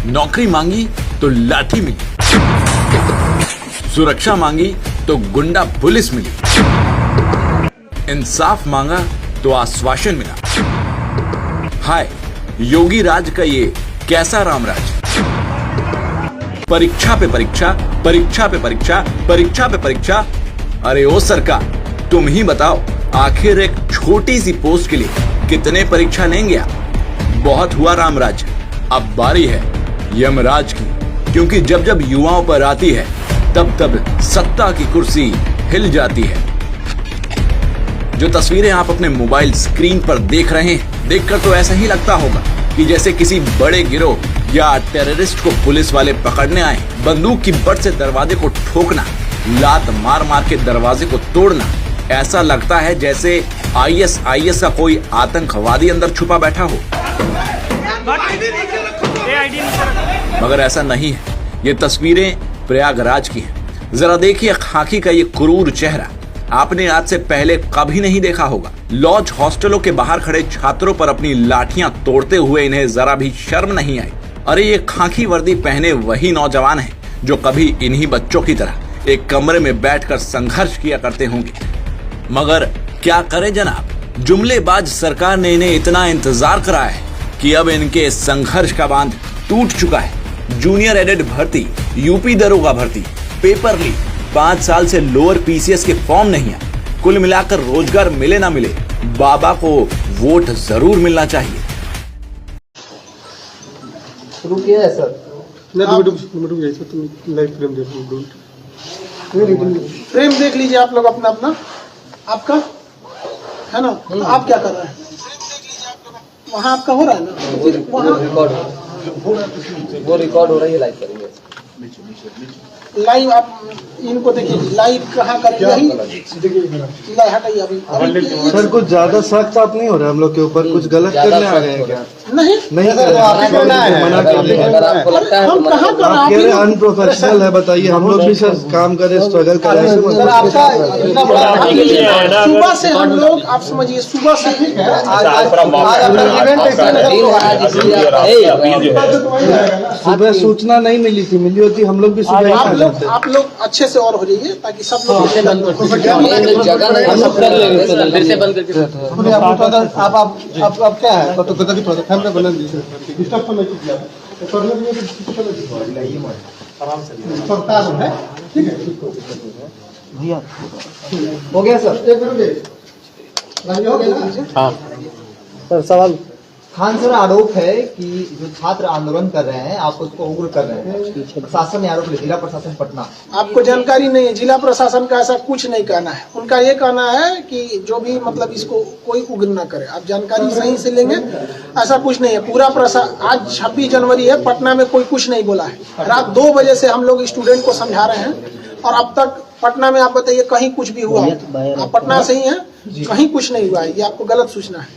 नौकरी मांगी तो लाठी मिली, सुरक्षा मांगी तो गुंडा पुलिस मिली, इंसाफ मांगा तो आश्वासन मिला। हाय, योगी राज का ये कैसा रामराज? परीक्षा पे परीक्षा, परीक्षा पे परीक्षा, परीक्षा पे परीक्षा। अरे ओ सरकार, तुम ही बताओ, आखिर एक छोटी सी पोस्ट के लिए कितने परीक्षा लेंगे आप? बहुत हुआ रामराज, अब बारी है यमराज की, क्योंकि जब जब युवाओं पर आती है तब तब सत्ता की कुर्सी हिल जाती है। जो तस्वीरें आप अपने मोबाइल स्क्रीन पर देख रहे हैं, देखकर तो ऐसा ही लगता होगा कि जैसे किसी बड़े गिरोह या टेररिस्ट को पुलिस वाले पकड़ने आए। बंदूक की बट से दरवाजे को ठोकना, लात मार मार के दरवाजे को तोड़ना, ऐसा लगता है जैसे आईएस का कोई आतंकवादी अंदर छुपा बैठा हो। मगर ऐसा नहीं है, ये तस्वीरें प्रयागराज की हैं। जरा देखिए खाकी का ये क्रूर चेहरा, आपने आज से पहले कभी नहीं देखा होगा। लॉज हॉस्टलों के बाहर खड़े छात्रों पर अपनी लाठियां तोड़ते हुए इन्हें जरा भी शर्म नहीं आई। अरे ये खाकी वर्दी पहने वही नौजवान हैं जो कभी इन्हीं बच्चों की तरह एक कमरे में बैठकर संघर्ष किया करते होंगे। मगर क्या करें जनाब, जुमलेबाज सरकार ने इन्हें इतना इंतजार कराया है कि अब इनके संघर्ष का बांध टूट चुका है। जूनियर एडेड भर्ती, यूपी दरोगा भर्ती, पेपर लीक, 5 साल से लोअर पीसीएस के फॉर्म नहीं आए। कुल मिलाकर रोजगार मिले ना मिले, बाबा को वोट जरूर मिलना चाहिए। शुरू किया है सर। फ्रेम देख लीजिए आप लोग अपना अपना, आपका है ना? आप क्या कर रहे हैं? वहाँ आपका हो रहा है ना? वो रिकॉर्ड हो रही है, लाइव करेंगे। लाइव आप इनको देखिए, लाइव कहाँ करेंगे? हटाइए अभी सर, कुछ ज्यादा सख्त आप नहीं हो रहा हम लोग के ऊपर? कुछ गलत करने आ गए हैं क्या? नहीं नहीं सर, अनप्रोफेशनल है, बताइए। हम लोग भी सर काम करें, स्ट्रगल करें। सुबह से हम लोग, आप समझिए, सुबह से सुबह सूचना नहीं मिली थी, मिली होती हम लोग भी सुबह ही जाते। आप लोग अच्छे से और हो जाइए ताकि सब लोग आप क्या है भैया? हो गया सर। हाँ सर, सवाल खान सर, आरोप है कि जो छात्र आंदोलन कर रहे हैं आप उसको उग्र कर रहे हैं। प्रशासन ने आरोप लिया, जिला प्रशासन पटना। आपको जानकारी नहीं है, जिला प्रशासन का ऐसा कुछ नहीं कहना है। उनका ये कहना है कि जो भी मतलब इसको कोई उग्र ना करे। आप जानकारी सही से लेंगे, ऐसा कुछ नहीं है। पूरा प्रशासन, आज 26 जनवरी है, पटना में कोई कुछ नहीं बोला है। रात 2 बजे से हम लोग स्टूडेंट को समझा रहे हैं और अब तक पटना में आप बताइए कहीं कुछ भी हुआ? आप पटना से ही हैं, कहीं कुछ नहीं हुआ है। ये आपको गलत सूचना है।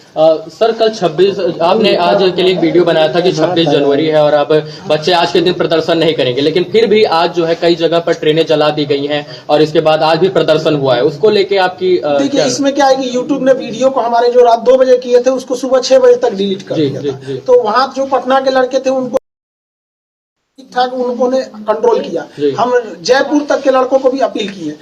सर, कल 26, आपने आज के लिए एक वीडियो बनाया था कि 26 जनवरी है और अब बच्चे आज के दिन प्रदर्शन नहीं करेंगे, लेकिन फिर भी आज जो है कई जगह पर ट्रेनें जला दी गई हैं और इसके बाद आज भी प्रदर्शन हुआ है। उसको लेके आपकी देखिए, इसमें क्या है कि यूट्यूब ने वीडियो को हमारे जो रात 2 बजे किए थे उसको सुबह 6 बजे तक डिलीट कर दिया था। तो वहाँ जो पटना के लड़के थे उनको ठीक ठाक उन्होंने कंट्रोल किया। हम जयपुर तक के लड़कों को भी अपील किए,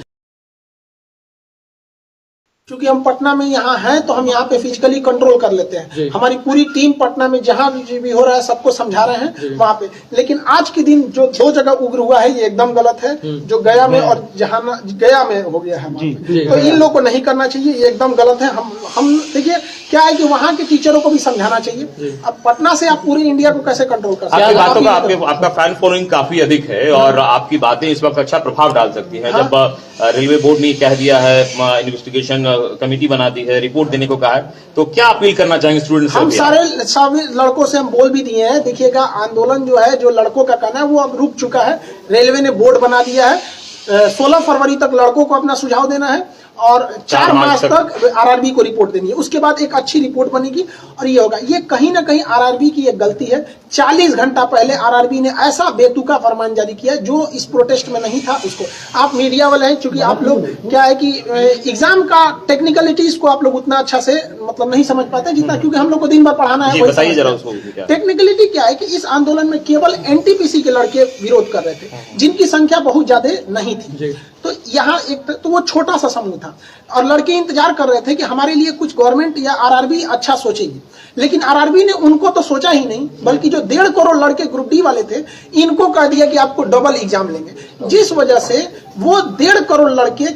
क्योंकि हम पटना में यहाँ हैं तो हम यहाँ पे फिजिकली कंट्रोल कर लेते हैं। हमारी पूरी टीम पटना में जहाँ भी हो रहा है सबको समझा रहे हैं वहाँ पे। लेकिन आज के दिन जो 2 जगह उग्र हुआ है ये एकदम गलत है, जो गया में और जहाँ गया में हो गया है। तो इन लोग को नहीं करना चाहिए, ये एकदम गलत है। हम देखिए क्या है कि वहाँ के टीचरों को भी समझाना चाहिए। अब पटना से आप पूरी इंडिया को कैसे कंट्रोल कर सकते हैं? आपकी बातों का आपका फैन फॉलोइंग काफी अधिक है और आपकी बातें इस वक्त अच्छा प्रभाव डाल सकती हैं। जब रेलवे बोर्ड ने कह दिया है, इन्वेस्टिगेशन कमेटी बना दी है, रिपोर्ट देने को कहा है, तो क्या अपील करना चाहेंगे स्टूडेंट्स? हम सारे लड़कों से हम बोल भी दिए हैं। देखिएगा, आंदोलन जो है, जो लड़कों का कहना है वो अब रुक चुका है। रेलवे ने बोर्ड बना दिया है। 16 फरवरी तक लड़कों को अपना सुझाव देना है और 4 मार्च तक आरआरबी को रिपोर्ट देनी है। उसके बाद एक अच्छी रिपोर्ट बनेगी और ये होगा। ये कहीं ना कहीं आरआरबी की एक गलती है। 40 घंटा पहले आरआरबी ने ऐसा बेतुका फरमान जारी किया जो इस प्रोटेस्ट में नहीं था। उसको आप मीडिया वाले हैं, चूंकि आप लोग क्या है कि एग्जाम का टेक्निकलिटीज को आप लोग उतना अच्छा से मतलब नहीं समझ पाते जितना, क्योंकि हम लोग को दिन भर पढ़ाना है। बताइए जरा उसको। टेक्निकलिटी क्या है कि इस आंदोलन में केवल एनटीपीसी के लड़के विरोध कर रहे थे, जिनकी संख्या बहुत ज्यादा नहीं थी। तो यहाँ एक तो वो छोटा सा समूह था और लड़के इंतजार कर रहे थे कि हमारे लिए कुछ गवर्नमेंट या आरआरबी अच्छा सोचेगी, लेकिन आरआरबी ने उनको तो सोचा ही नहीं, बल्कि जो 1.5 करोड़ लड़के ग्रुप डी वाले थे इनको कह दिया कि आपको डबल एग्जाम लेंगे, जिस वजह से वो 1.5 करोड़ लड़के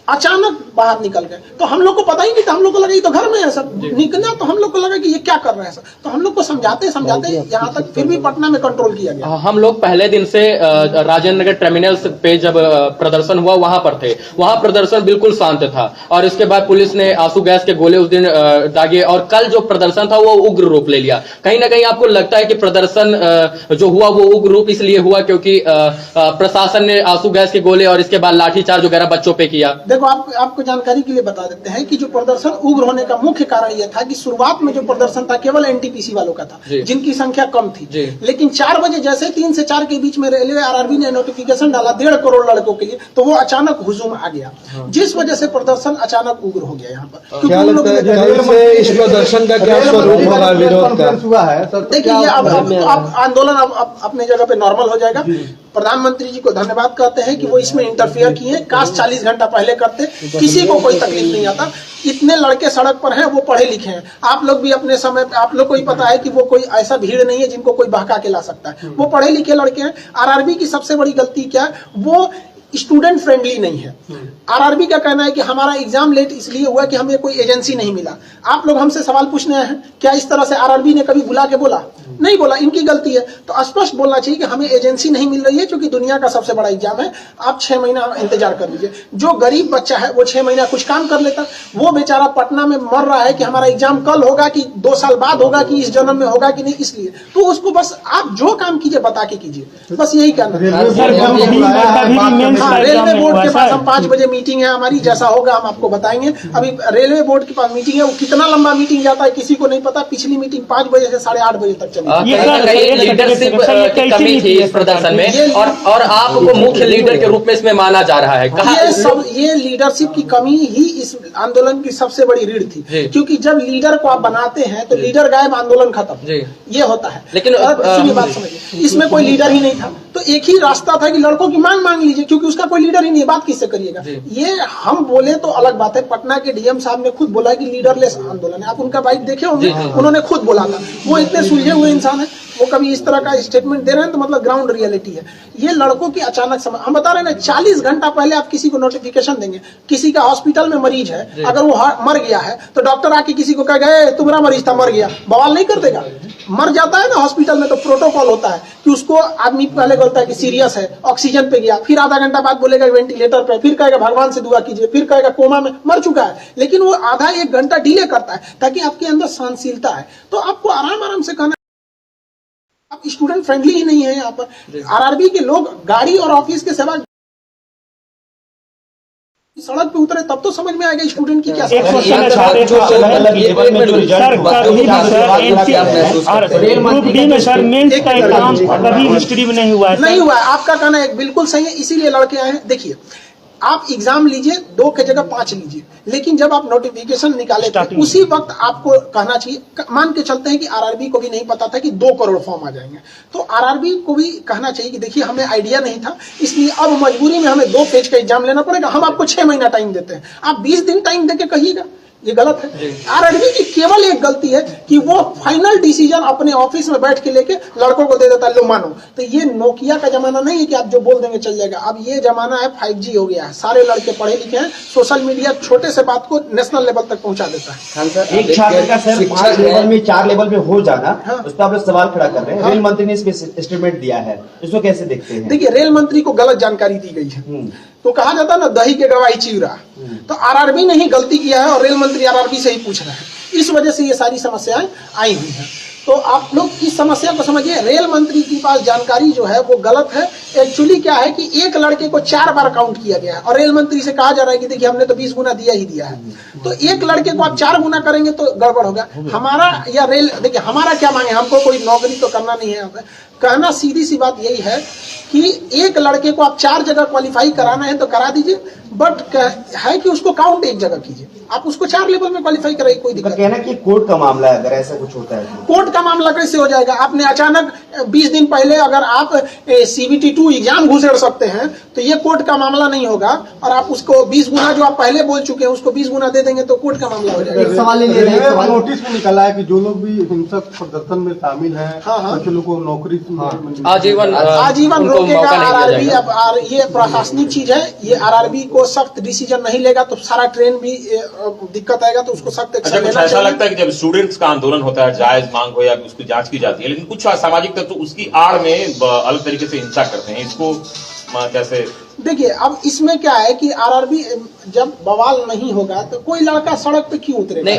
अचानक बाहर निकल गए। तो हम लोग को पता ही नहीं था, हम लोग को लगा ये तो घर में है सब निकला, तो हम लोग को लगा कि ये क्या कर रहे हैं सब। तो हम लोग को समझाते समझाते यहाँ तक फिर भी पटना में कंट्रोल किया गया। हम लोग पहले दिन से राजेंद्र नगर टर्मिनल्स पे जब प्रदर्शन हुआ वहां पर थे। वहां प्रदर्शन बिल्कुल शांत था और इसके बाद पुलिस ने आंसू गैस के गोले उस दिन दागे और कल जो प्रदर्शन था वो उग्र रूप ले लिया। कहीं ना कहीं आपको लगता है कि प्रदर्शन जो हुआ वो उग्र रूप इसलिए हुआ क्योंकि प्रशासन ने आंसू गैस के गोले और इसके बाद लाठीचार्ज वगैरह बच्चों पे किया? देखो आपको जानकारी के लिए बता देते हैं कि जो प्रदर्शन उग्र होने का मुख्य कारण यह था कि शुरुआत में जो प्रदर्शन था केवल एनटीपीसी वालों का था, जिनकी संख्या कम थी। लेकिन 4 बजे जैसे 3 से 4 के बीच में रेलवे आरआरबी ने नोटिफिकेशन डाला 1.5 करोड़ लड़कों के लिए, तो वो अचानक हुजूम आ गया, जिस वजह से प्रदर्शन अचानक उग्र हो गया। यहाँ पर क्या लगता है कल से इस प्रदर्शन का क्या स्वरूप होगा, विरोध का हुआ है? देखिए ये अब आंदोलन अब अपने जगह पे नॉर्मल हो जाएगा। प्रधानमंत्री जी को धन्यवाद करते हैं कि वो इसमें इंटरफियर किए। काश 40 घंटा पहले करते, किसी को कोई तकलीफ नहीं आता। इतने लड़के सड़क पर हैं, वो पढ़े लिखे हैं। आप लोग भी अपने समय पे आप लोग को ही पता है कि वो कोई ऐसा भीड़ नहीं है जिनको कोई बहका के ला सकता है। वो पढ़े लिखे लड़के हैं। आरआरबी की सबसे बड़ी गलती क्या है, वो स्टूडेंट फ्रेंडली नहीं है। आरआरबी का कहना है कि हमारा एग्जाम लेट इसलिए हुआ कि हमें कोई एजेंसी नहीं मिला। आप लोग हमसे सवाल पूछने आए हैं, क्या इस तरह से आरआरबी ने कभी बुला के बोला? नहीं बोला, इनकी गलती है। तो स्पष्ट बोलना चाहिए कि हमें एजेंसी नहीं मिल रही है क्योंकि दुनिया का सबसे बड़ा एग्जाम है, आप 6 महीना इंतजार कर लीजिए। जो गरीब बच्चा है वो 6 महीना कुछ काम कर लेता, वो बेचारा पटना में मर रहा है कि हमारा एग्जाम कल होगा कि 2 साल बाद होगा कि इस जन्म में होगा कि नहीं, इसलिए तो उसको बस आप जो काम कीजिए बता के कीजिए, बस यही करना है। रेलवे बोर्ड के पास हम 5 बजे मीटिंग है हमारी, जैसा होगा हम आपको बताएंगे। अभी रेलवे बोर्ड के पास मीटिंग है, वो कितना लंबा मीटिंग जाता है किसी को नहीं पता। पिछली मीटिंग 5 बजे से 8:30 बजे तक चली। लीडरशिप की कमी थी इस प्रदर्शन में और आपको मुख्य लीडर के रूप में इसमें माना जा रहा है। ये लीडरशिप की कमी ही इस आंदोलन की सबसे बड़ी रीढ़ थी, क्योंकि जब लीडर को आप बनाते हैं तो लीडर गायब आंदोलन खत्म, ये होता है। लेकिन सुनिए बात समझिए, इसमें कोई लीडर ही नहीं था, तो एक ही रास्ता था कि लड़कों की मांग लीजिए, क्योंकि उसका कोई लीडर ही नहीं है, बात किससे करिएगा। ये हम बोले तो अलग बात है, पटना के डीएम साहब ने खुद बोला कि लीडरलेस आंदोलन है। आप उनका बाइट देखे होंगे, उन्होंने खुद बोला था। वो इतने सुलझे हुए इंसान है, वो कभी इस तरह का स्टेटमेंट दे रहे हैं तो मतलब ग्राउंड रियलिटी है। ये लड़कों की अचानक समय, हम बता रहे हैं ना, 40 घंटा पहले आप किसी को नोटिफिकेशन देंगे। किसी का हॉस्पिटल में मरीज है, अगर वो मर गया है तो डॉक्टर आके किसी को कहेगा तुम्हारा मरीज था मर गया, बवाल नहीं कर देगा? मर जाता है ना हॉस्पिटल में तो प्रोटोकॉल होता है कि उसको आदमी पहले बोलता है कि सीरियस है, ऑक्सीजन पे गया, फिर आधा घंटा बाद बोलेगा वेंटिलेटर पे, फिर कहेगा भगवान से दुआ कीजिए, फिर कहेगा कोमा में मर चुका है। लेकिन वो आधा 1 घंटा डिले करता है ताकि आपके अंदर सहनशीलता है। तो आपको आराम से कहना, आप स्टूडेंट फ्रेंडली ही नहीं है। यहाँ पर आरआरबी के लोग गाड़ी और ऑफिस के सेवा सड़क पे उतरे तब तो समझ में आएगा स्टूडेंट की क्या। नहीं हुआ, आपका कहना एक बिल्कुल सही है, इसीलिए लड़के आए हैं। देखिए आप एग्जाम लीजिए, 2 की जगह 5 लीजिए, लेकिन जब आप नोटिफिकेशन निकाले थे उसी वक्त आपको कहना चाहिए। मान के चलते हैं कि आरआरबी को भी नहीं पता था कि 2 करोड़ फॉर्म आ जाएंगे, तो आरआरबी को भी कहना चाहिए कि देखिए हमें आइडिया नहीं था, इसलिए अब मजबूरी में हमें 2 पेज का एग्जाम लेना पड़ेगा। हम आपको 6 महीना टाइम देते हैं, आप 20 दिन टाइम देके कहिएगा, ये गलत है। आरआरबी की केवल एक गलती है कि वो फाइनल डिसीजन अपने ऑफिस में बैठ के लेके लड़कों को दे देता है, लो मानो। तो ये नोकिया का जमाना नहीं है कि आप जो बोल देंगे चल जाएगा। अब ये जमाना है 5G हो गया है, सारे लड़के पढ़े लिखे हैं, सोशल मीडिया छोटे से बात को नेशनल लेवल तक पहुंचा देता है। एक छात्र का सर 5 लेवल में 4 लेवल पे हो जाना, उस पर आप लोग सवाल खड़ा कर रहे हैं। रेल मंत्री ने इस पे स्टेटमेंट दिया है, इसको कैसे देखते हैं? देखिए रेल मंत्री को गलत जानकारी दी गई है, तो कहा जाता है ना दही के गवाही चिवरा, तो आरआरबी ने ही गलती किया है और रेल मंत्री आरआरबी से ही पूछ रहे हैं। इस वजह से ये सारी समस्याएं आई हुई हैं। तो आप लोग इस समस्या को समझिए। रेल मंत्री के पास जानकारी जो है वो गलत है। एक्चुअली क्या है कि एक लड़के को 4 बार काउंट किया गया है और रेल मंत्री से कहा जा रहा है कि देखिए हमने तो 20 गुना दिया ही दिया है। तो एक लड़के को आप 4 गुना करेंगे तो गड़बड़ होगा। हमारा या रेल, देखिए हमारा क्या मांगे, हमको कोई नौकरी तो करना नहीं है। कहना सीधी सी बात यही है कि एक लड़के को आप 4 जगह क्वालिफाई कराना है तो करा दीजिए, बट है कि उसको काउंट एक जगह कीजिए। आप उसको 4 लेवल में क्वालिफाई कराइए, कोई दिक्कत कहना कि कोर्ट का मामला है, अगर ऐसा कुछ होता है तो। कोर्ट का मामला कैसे हो जाएगा? आपने अचानक 20 दिन पहले अगर आप CBT 2 एग्जाम घुसेड़ सकते हैं तो ये कोर्ट का मामला नहीं होगा, और आप उसको 20 गुना जो आप पहले बोल चुके हैं उसको 20 गुना दे देंगे तो कोर्ट का मामला हो जाएगा। सवाल ये है, सवाल नोटिस में निकला है कि जो लोग भी हिंसक प्रदर्शन में शामिल हैं, हाँ। कुछ लोगों को नौकरी आजीवन आजीवन उनको रोकेगा मौका नहीं दिया RRB। जाएगा। अब ये प्रशासनिक चीज है, ये RRB को सख्त डिसीजन नहीं लेगा तो सारा ट्रेन भी दिक्कत आएगा, तो उसको सख्त अच्छा, एक्शन कुछ लेना ऐसा चाहिए। लगता है कि जब स्टूडेंट्स का आंदोलन होता है, जायज मांग हो या उसकी जांच की जाती है, लेकिन कुछ असामाजिक तत्व उसकी आड़ में अलग तरीके से हिंसा करते हैं, इसको कैसे? देखिए अब इसमें क्या है कि RRB जब बवाल नहीं होगा तो कोई लड़का सड़क पे क्यों उतरेगा? नहीं,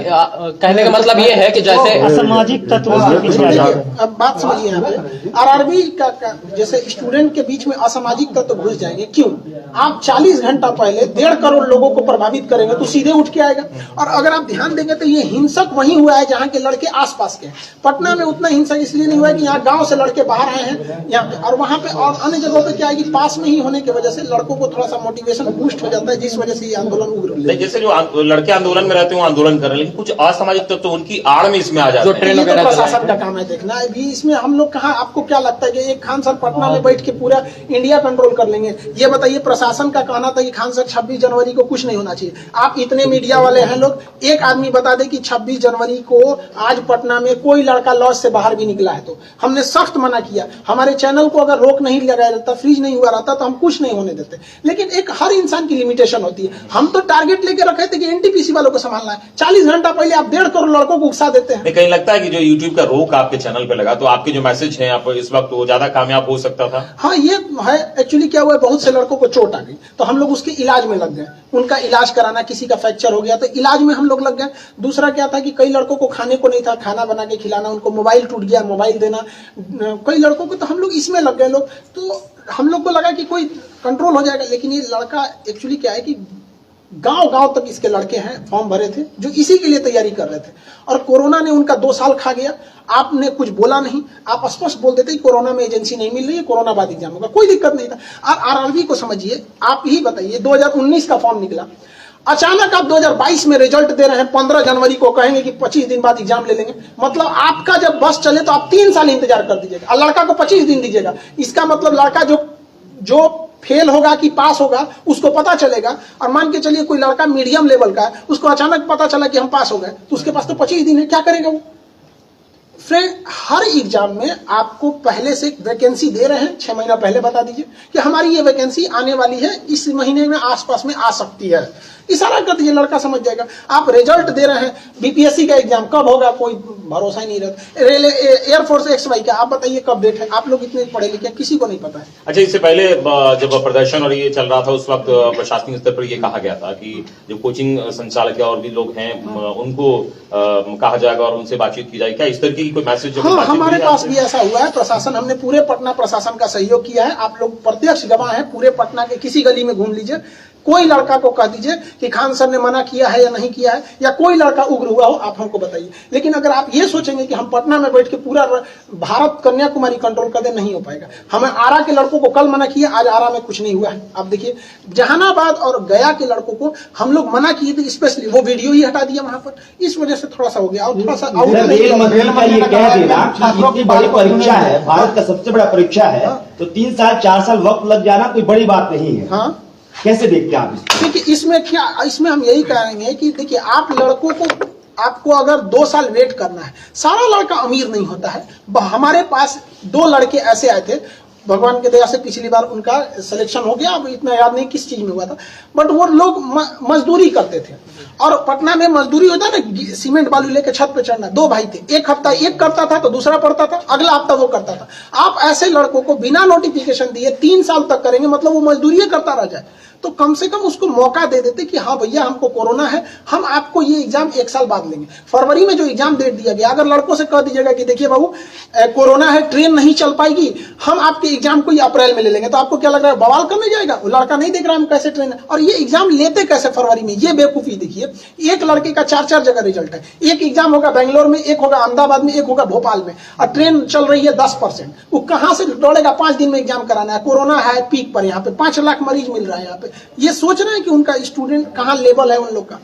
कहने का मतलब ये है कि जैसे असामाजिक तत्व उसके पीछे आ जाते हैं। अब बात समझिए यहाँ पे, RRB का जैसे स्टूडेंट के बीच में असामाजिक तत्व घुस जाएंगे। क्यों? आप 40 घंटा पहले 1.5 करोड़ लोगों को प्रभावित करेंगे तो सीधे उठ के आएगा। और अगर आप ध्यान देंगे तो ये हिंसक वहीं हुआ है जहाँ के लड़के आसपास के। पटना में उतना हिंसक इसलिए नहीं हुआ है कि यहाँ गाँव से लड़के बाहर आए हैं यहाँ पे, और वहाँ पे और अन्य जगहों पे क्या है कि पास में ही होने की वजह से लड़कों को थोड़ा सा मोटिवेशन बूस्ट हो जाता है, जिस वजह से ये आंदोलन उग्र नहीं, जैसे जो लड़के आंदोलन में रहते हैं वो आंदोलन कर रहे हैं, लेकिन कुछ असामाजिक तत्व उनकी आड़ में इसमें आ जाते हैं। ट्रेन ये तो वगैरह प्रशासन का काम है देखना। अभी इसमें हम लोग कहाँ, आपको क्या लगता है कि एक खान सर पटना में बैठ के पूरा इंडिया कंट्रोल कर लेंगे? ये बताइए, प्रशासन का कहना था कि खान सर 26 जनवरी को कुछ नहीं होना चाहिए। आप इतने मीडिया वाले हैं लोग, एक आदमी बता दे कि 26 जनवरी को आज पटना में कोई लड़का लॉज से बाहर भी निकला है तो हमने सख्त मना किया। हमारे चैनल को अगर रोक नहीं लगाया जाता, फ्रीज नहीं हुआ रहता तो हम कुछ नहीं होने देते। लेकिन एक हर इंसान की लिमिटेशन होती है। हम तो टारगेट लेके रखे थे कि NTPC वालों को संभालना है। 40 घंटा पहले आप 1.5 करोड़ लड़कों को उकसा देते हैं। कहीं लगता है कि जो यूट्यूब का रोक आपके चैनल पे लगा तो आपके जो मैसेज हैं आप इस वक्त वो ज्यादा कामयाब हो सकता था? हाँ, ये है। एक्चुअली क्या हुआ है, बहुत से लड़कों को चोट आ गई तो हम लोग उसके इलाज में लग गए। उनका इलाज कराना, किसी का फ्रैक्चर हो गया तो इलाज में हम लोग लग गए। दूसरा क्या था कि कई लड़कों को खाने को नहीं था, खाना बना के खिलाना, उनको मोबाइल टूट गया, मोबाइल देना कई लड़कों को, तो हम लोग इसमें लग गए लोग। तो हम लोग को लगा कि कोई कंट्रोल हो जाएगा, लेकिन ये लड़का एक्चुअली क्या है कि गांव तक इसके लड़के हैं, फॉर्म भरे थे जो इसी के लिए तैयारी कर रहे थे, और कोरोना ने उनका 2 साल खा गया। आपने कुछ बोला नहीं, आप स्पष्ट बोल देते कि कोरोना में एजेंसी नहीं मिल रही है, कोरोना बाद एग्जाम होगा, कोई दिक्कत नहीं था। और RRB को समझिए, आप ही बताइए, 2019 का फॉर्म निकला, अचानक आप 2022 में रिजल्ट दे रहे हैं, 15 जनवरी को कहेंगे कि 25 दिन बाद एग्जाम ले लेंगे। मतलब आपका जब बस चले तो आप 3 साल इंतजार कर दीजिएगा और लड़का को 25 दिन दीजिएगा। इसका मतलब लड़का जो फेल होगा कि पास होगा उसको पता चलेगा। और मान के चलिए कोई लड़का मीडियम लेवल का है, उसको अचानक पता चला कि हम पास हो गए, तो उसके पास तो 25 दिन है, क्या करेगा वो? फ्रेंड, हर एग्जाम में आपको पहले से वैकेंसी दे रहे हैं, 6 महीना पहले बता दीजिए कि हमारी ये वैकेंसी आने वाली है, इस महीने में आसपास में आ सकती है। इशारा कर दीजिए, लड़का समझ जाएगा। आप रिजल्ट दे रहे हैं, BPSC का एग्जाम कब होगा कोई भरोसा ही नहीं रहता। रेल एयरफोर्स XY का आप बताइए कब डेट है? आप लोग इतने पढ़े लिखे, किसी को नहीं पता है। अच्छा, इससे पहले जब प्रदर्शन और ये चल रहा था उस वक्त प्रशासनिक स्तर पर ये कहा गया था कि जो कोचिंग संचालक और भी लोग हैं उनको कहा जाएगा और उनसे बातचीत की जाएगी। क्या इस तरह की कोई मैसेज? हाँ, हमारे पास भी ऐसा हुआ है। प्रशासन, हमने पूरे पटना प्रशासन का सहयोग किया है। आप लोग प्रत्यक्ष गवाह हैं। पूरे पटना के किसी गली में घूम लीजिए, कोई लड़का को कह दीजिए कि खान सर ने मना किया है या नहीं किया है, या कोई लड़का उग्र हुआ हो, आप हमको बताइए। लेकिन अगर आप ये सोचेंगे कि हम पटना में बैठ के पूरा भारत कन्याकुमारी कंट्रोल कर दे, नहीं हो पाएगा। हमें आरा के लड़कों को कल मना किया, आज आरा में कुछ नहीं हुआ है। आप देखिए, जहानाबाद और गया के लड़कों को हम लोग मना किए थे, स्पेशली वो वीडियो ही हटा दिया वहां पर। इस वजह से थोड़ा सा हो गया। और थोड़ा सा रेल मंत्री का ये कह देना कि इतनी बड़ी परीक्षा है, भारत का सबसे बड़ा परीक्षा है, तो 3 साल 4 साल वक्त लग जाना कोई बड़ी बात नहीं है। हाँ, कैसे देखते हैं आप इसको? देखिए, इसमें हम यही कहेंगे कि देखिए, आप लड़कों को, आपको अगर 2 साल वेट करना है, सारा लड़का अमीर नहीं होता है। हमारे पास 2 लड़के ऐसे आए थे, भगवान के दया से पिछली बार उनका सिलेक्शन हो गया, अब इतना याद नहीं किस चीज में हुआ था, बट वो लोग मजदूरी करते थे। और पटना में मजदूरी होता है ना, सीमेंट बालू लेके छत पे चढ़ना। 2 भाई थे, एक हफ्ता एक करता था तो दूसरा पढ़ता था, अगला हफ्ता वो करता था। आप ऐसे लड़कों को बिना नोटिफिकेशन दिए 3 साल तक करेंगे, मतलब वो मजदूरी करता रह जाए। तो कम से कम उसको मौका दे देते कि हाँ भैया हमको कोरोना है, हम आपको ये एग्जाम 1 साल बाद लेंगे। फरवरी में जो एग्जाम डेट दिया गया, अगर लड़कों से कह दीजिएगा कि देखिए बाबू कोरोना है, ट्रेन नहीं चल पाएगी, हम आपके एग्जाम को अप्रैल में ले लेंगे, तो आपको क्या लग रहा है, बवाल करने जाएगा? वो लड़का नहीं देख रहा है हम कैसे ट्रेन है, और ये एग्जाम लेते कैसे फरवरी में, ये बेवकूफी देखिए। एक लड़के का 4 जगह रिजल्ट है, एक एग्जाम होगा बेंगलोर में, एक होगा अहमदाबाद में, एक होगा भोपाल में, और ट्रेन चल रही है 10%। वो कहां से दौड़ेगा 5 दिन में एग्जाम कराना है? कोरोना है पीक पर, यहाँ पे 5 लाख मरीज मिल रहा है यहाँ पे। ये सोच रहे हैं कि उनका स्टूडेंट कहाँ लेवल है उन लोग का।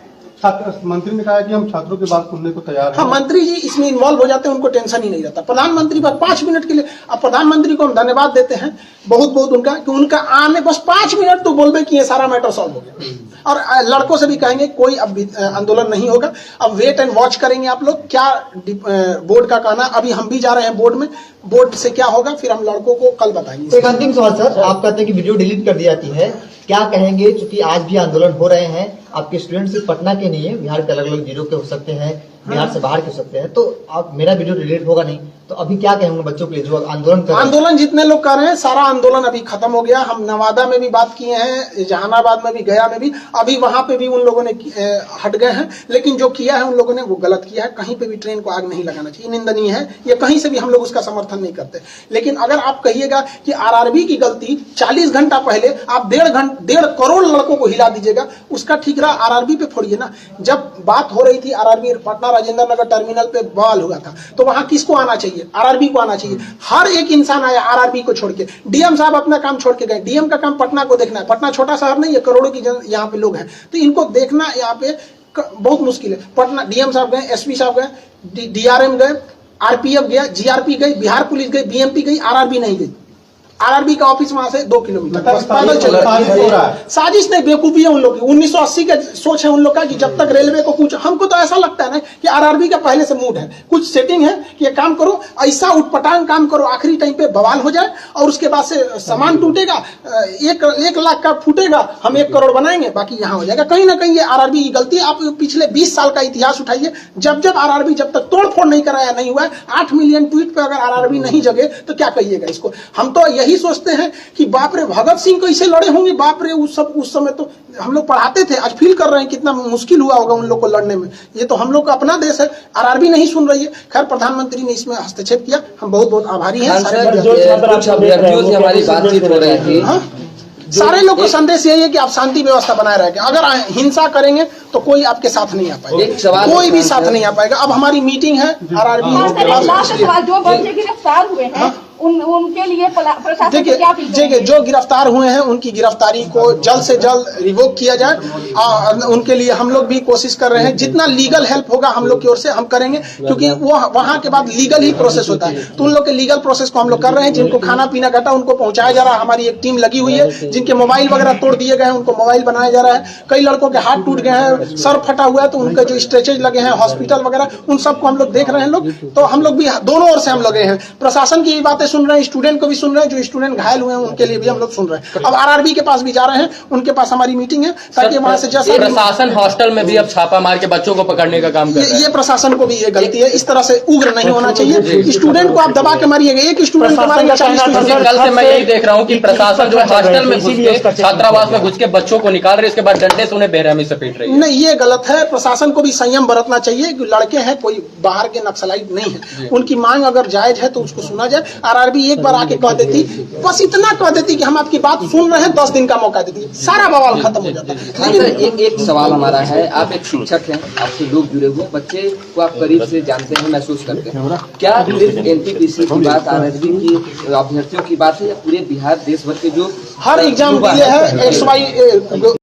मंत्री ने कहा कि हम छात्रों की बात सुनने को तैयार हैं। हाँ, मंत्री जी इसमें इन्वॉल्व हो जाते हैं, उनको टेंशन ही नहीं रहता। प्रधानमंत्री बस 5 मिनट के लिए, अब प्रधानमंत्री को हम धन्यवाद देते हैं बहुत बहुत उनका, कि उनका आने बस 5 मिनट तो बोल दे कि ये सारा मैटर सॉल्व हो गया। और लड़कों से भी कहेंगे कोई अब आंदोलन नहीं होगा, अब वेट एंड वॉच करेंगे आप लोग क्या बोर्ड का कहना। अभी हम भी जा रहे हैं बोर्ड में, बोर्ड से क्या होगा फिर हम लड़कों को कल बताएंगे। एक अंतिम सवाल सर, आप कहते हैं कि वीडियो डिलीट कर दी जाती है, क्या कहेंगे क्योंकि आज भी आंदोलन हो रहे हैं, आपके स्टूडेंट सिर्फ पटना के नहीं है, बिहार के अलग अलग जिलों के हो सकते हैं, बिहार से बाहर के हो सकते हैं, तो आप मेरा वीडियो डिलीट होगा नहीं, तो अभी क्या कहेंगे बच्चों के लिए जो आंदोलन कर रहे हैं? आंदोलन जितने लोग कर रहे हैं सारा आंदोलन अभी खत्म हो गया। हम नवादा में भी बात किए हैं, जहानाबाद में भी, गया में भी, अभी वहां पे भी उन लोगों ने हट गए हैं, लेकिन जो किया है उन लोगों ने वो गलत किया है। कहीं पे भी ट्रेन को आग नहीं लगाना चाहिए, निंदनीय है ये, कहीं से भी हम लोग उसका समर्थन नहीं करते। लेकिन अगर आप कहिएगा कि आरआरबी की गलती 40 घंटा पहले आप 1.5 करोड़ लड़कों को हिला दीजिएगा, उसका ठीक रहा आरआरबी पे फोड़िए ना। जब बात हो रही थी आरआरबी पटना राजेंद्र नगर टर्मिनल पे बवाल हुआ था, तो वहां किसको आना चाहिए? आरआरबी को आना चाहिए। हर एक इंसान आया आरआरबी को छोड़ के, डीएम साहब अपना काम छोड़ के गए। डीएम का काम पटना को देखना है, पटना छोटा शहर नहीं है, करोड़ों की यहाँ पे लोग हैं, तो इनको देखना यहाँ पे बहुत मुश्किल है। पटना डीएम साहब गए, एसपी साहब गए, डीआरएम गए, आरपीएफ गया, जीआरपी गई, बिहार पुलिस गई, बीएमपी गई, आरआरबी नहीं गई। आरआरबी का ऑफिस वहां से 2 किलोमीटर पैदल चल रहा है। साजिश नहीं, बेवकूफी है उन लोग की। 1980 का सोच है उन लोग का कि जब तक रेलवे को कुछ, हमको तो ऐसा लगता है ना कि आरआरबी का पहले से मूड है, कुछ सेटिंग है कि ये काम करो, ऐसा उठपटांग काम करो, आखिरी टाइम पे बवाल हो जाए और उसके बाद से सामान टूटेगा, 1 लाख का फूटेगा, हम 1 करोड़ बनाएंगे, बाकी यहाँ हो जाएगा। कहीं ना कहीं ये आरआरबी की गलती है। आप पिछले 20 साल का इतिहास उठाइए, जब जब आरआरबी जब तक तोड़फोड़ नहीं कराया नहीं हुआ है, 8 मिलियन ट्वीट पे अगर आरआरबी नहीं जगे तो क्या कहिएगा इसको। हम तो यही सोचते हैं कि बाप रे भगत सिंह कैसे लड़े होंगे, बाप रे उस समय तो हम लोग पढ़ाते थे, आज फील कर रहे हैं कितना मुश्किल हुआ होगा उन लोग को लड़ने में। ये तो हम लोग का अपना देश है, आरआरबी नहीं सुन रही है। खैर प्रधानमंत्री ने इसमें हस्तक्षेप किया, हम बहुत बहुत आभारी हैं। कुछ अभ्यर्थियों से हमारी बातचीत हो रही थी, सारे लोग को संदेश यही है कि आप शांति व्यवस्था बनाए रखें। अगर हिंसा करेंगे तो कोई आपके साथ नहीं आ पाएगा, कोई भी साथ नहीं आ पाएगा। अब हमारी मीटिंग है आरआरबी, जो बच्चे गिरफ्तार हुए हैं उनके लिए प्रशासन से क्या अपील देखिए जो गिरफ्तार हुए हैं उनकी गिरफ्तारी को जल्द से जल्द रिवोक किया जाए। उनके लिए हम लोग भी कोशिश कर रहे हैं, जितना लीगल हेल्प होगा हम लोग की ओर से हम करेंगे, क्योंकि वो वहां के बाद लीगल ही प्रोसेस होता है। तो उन लोग के लीगल प्रोसेस को हम लोग कर रहे हैं। जिनको खाना पीना घटा उनको पहुंचाया जा रहा है, हमारी एक टीम लगी हुई है। जिनके मोबाइल वगैरह तोड़ दिए गए हैं उनको मोबाइल बनाया जा रहा है। कई लड़कों के हाथ टूट गए हैं, सर फटा हुआ है, तो उनके जो स्ट्रेचेज लगे हैं हॉस्पिटल वगैरह, उन सबको हम लोग देख रहे हैं लोग। तो हम लोग भी दोनों ओर से हम लगे हैं, प्रशासन की बातें सुन रहे हैं, स्टूडेंट को भी सुन रहे हैं, जो स्टूडेंट घायल हुए हैं उनके लिए भी हम लोग सुन रहे हैं। अब आरआरबी के पास भी जा रहे हैं, उनके पास हमारी मीटिंग है, ताकि वहां से जैसा प्रशासन हॉस्टल में भी अब छापा मार के बच्चों को पकड़ने का काम कर रहा है। ये प्रशासन को भी ये गलती है, इस तरह से उग्र नहीं होना चाहिए। स्टूडेंट को आप दबा के मारिएगा, एक स्टूडेंट को मारेंगे 40 स्टूडेंट। कल से मैं यही देख रहा हूँ कि प्रशासन जो हॉस्टल में घुस के छात्रावास में घुस के बच्चों को निकाल रहे, इसके बाद डंडे से उन्हें बेरहमी से पीट रही है। नहीं, ये गलत है। प्रशासन को भी संयम बरतना चाहिए कि लड़के हैं, कोई बाहर के नक्सलाइट नहीं है। उनकी मांग अगर जायज है तो उसको सुना जाए। आरआरबी एक बार आके कह देती, बस इतना कह देती कि हम आपकी बात सुन रहे हैं, 10 दिन का मौका देती, सारा बवाल खत्म हो जाता है। लेकिन एक सवाल हमारा है, आप एक शिक्षक हैं, आपसे लोग जुड़े हुए, बच्चे को आप करीब से जानते हैं, महसूस करते हैं, क्या सिर्फ एनटीपीसी की बात, आरआरबी की अभ्यर्थियों की बात है, या पूरे बिहार देश भर के जो हर एग्जाम दिए हैं, XY